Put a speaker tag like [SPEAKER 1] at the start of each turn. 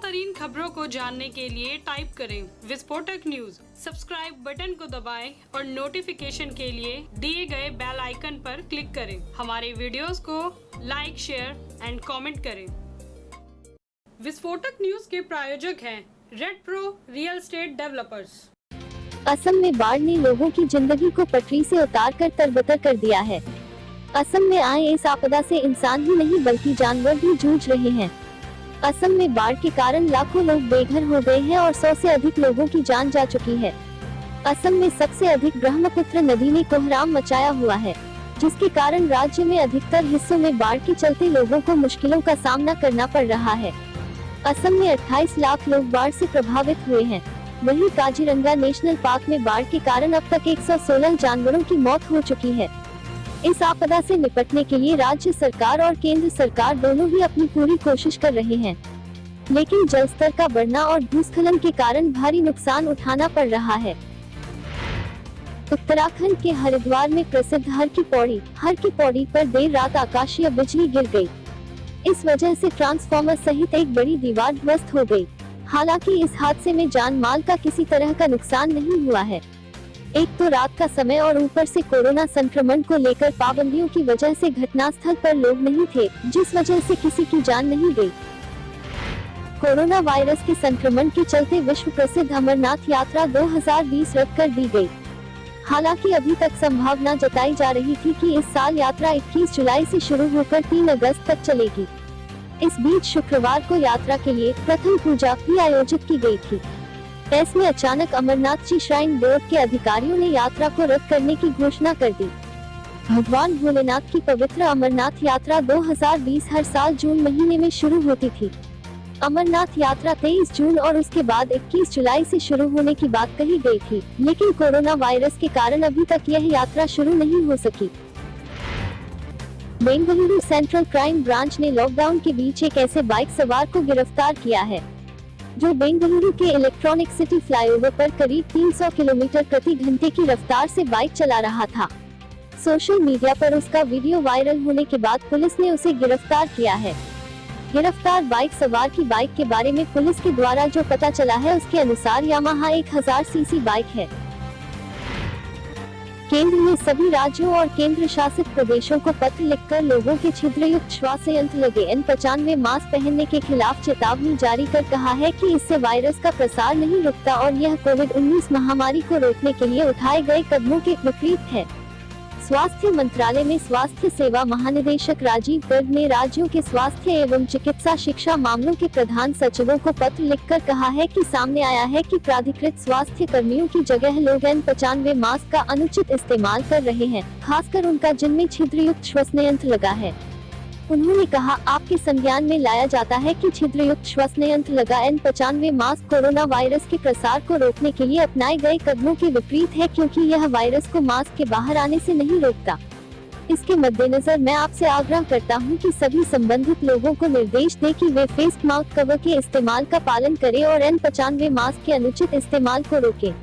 [SPEAKER 1] तरीन खबरों को जानने के लिए टाइप करें विस्फोटक न्यूज। सब्सक्राइब बटन को दबाएं और नोटिफिकेशन के लिए दिए गए बेल आइकन पर क्लिक करें। हमारे वीडियोस को लाइक, शेयर एंड कमेंट करें। विस्फोटक न्यूज के प्रायोजक हैं red pro real estate developers.
[SPEAKER 2] Assam में बाढ़ ने लोगों की जिंदगी को पटरी से उतारकर तरबतर कर दिया है। असम में आए इस आपदा से इंसान ही नहीं बल्कि जानवर भी जूझ रहे हैं। असम में बाढ़ के कारण लाखों लोग बेघर हो गए हैं और 100 से अधिक लोगों की जान जा चुकी है। असम में सबसे अधिक ब्रह्मपुत्र नदी ने कोहराम मचाया हुआ है, जिसके कारण राज्य में अधिकतर हिस्सों में बाढ़ के चलते लोगों को मुश्किलों का सामना करना पड़ रहा है। असम में 28 लाख लोग बाढ़ से प्रभावित हुए हैं। वहीं काजीरंगा नेशनल पार्क में बाढ़ के कारण अब तक 116 जानवरों की मौत हो चुकी है। इस आपदा से निपटने के लिए राज्य सरकार और केंद्र सरकार दोनों ही अपनी पूरी कोशिश कर रहे हैं, लेकिन जल स्तर का बढ़ना और भूस्खलन के कारण भारी नुकसान उठाना पड़ रहा है। उत्तराखंड के हरिद्वार में प्रसिद्ध हर की पौड़ी पर देर रात आकाशीय बिजली गिर गई। इस वजह से ट्रांसफार्मर सहित एक बड़ी दीवार ध्वस्त हो गई। हालांकि इस हादसे में जान माल का किसी तरह का नुकसान नहीं हुआ है। एक तो रात का समय और ऊपर से कोरोना संक्रमण को लेकर पाबंदियों की वजह से घटनास्थल पर लोग नहीं थे, जिस वजह से किसी की जान नहीं गई। कोरोना वायरस के संक्रमण के चलते विश्व प्रसिद्ध अमरनाथ यात्रा 2020 रद्द कर दी गई। हालांकि अभी तक संभावना जताई जा रही थी कि इस साल यात्रा 21 जुलाई से शुरू होकर 3 अगस्त तक चलेगी। इस बीच शुक्रवार को यात्रा के लिए प्रथम पूजा भी आयोजित की गई थी। ऐसे में अचानक अमरनाथ जी श्राइन बोर्ड के अधिकारियों ने यात्रा को रद्द करने की घोषणा कर दी। भगवान भोलेनाथ की पवित्र अमरनाथ यात्रा 2020 हर साल जून महीने में शुरू होती थी। अमरनाथ यात्रा 23 जून और उसके बाद 21 जुलाई से शुरू होने की बात कही गई थी, लेकिन कोरोना वायरस के कारण अभी तक यह यात्रा शुरू नहीं हो सकी। बेंगलुरु सेंट्रल क्राइम ब्रांच ने लॉकडाउन के बीच एक ऐसे बाइक सवार को गिरफ्तार किया है, जो बेंगलुरु के इलेक्ट्रॉनिक सिटी फ्लाईओवर पर करीब 300 किलोमीटर प्रति घंटे की रफ्तार से बाइक चला रहा था। सोशल मीडिया पर उसका वीडियो वायरल होने के बाद पुलिस ने उसे गिरफ्तार किया है। गिरफ्तार बाइक सवार की बाइक के बारे में पुलिस के द्वारा जो पता चला है, उसके अनुसार यामाहा 1000 सीसी बाइक है। केंद्र ने सभी राज्यों और केंद्र शासित प्रदेशों को पत्र लिखकर लोगों के छिद्रयुक्त श्वास यंत्र लगे N95 मास्क पहनने के खिलाफ चेतावनी जारी कर कहा है कि इससे वायरस का प्रसार नहीं रुकता और यह कोविड-19 महामारी को रोकने के लिए उठाए गए कदमों के विपरीत है। स्वास्थ्य मंत्रालय में स्वास्थ्य सेवा महानिदेशक राजीव गर्ग ने राज्यों के स्वास्थ्य एवं चिकित्सा शिक्षा मामलों के प्रधान सचिवों को पत्र लिखकर कहा है कि सामने आया है कि प्राधिकृत स्वास्थ्य कर्मियों की जगह लोग N95 मास्क का अनुचित इस्तेमाल कर रहे हैं, खासकर उनका जिनमें छिद्रयुक्त श्वसन यंत्र लगा है। उन्होंने कहा, आपके संज्ञान में लाया जाता है कि छिद्रयुक्त श्वसन यंत्र लगा N95 मास्क कोरोना वायरस के प्रसार को रोकने के लिए अपनाए गए कदमों के विपरीत है, क्योंकि यह वायरस को मास्क के बाहर आने से नहीं रोकता। इसके मद्देनजर मैं आपसे आग्रह करता हूं कि सभी संबंधित लोगों को निर्देश दें कि वे फेस मास्क कवर के इस्तेमाल का पालन करें और N95 मास्क के अनुचित इस्तेमाल को रोकें।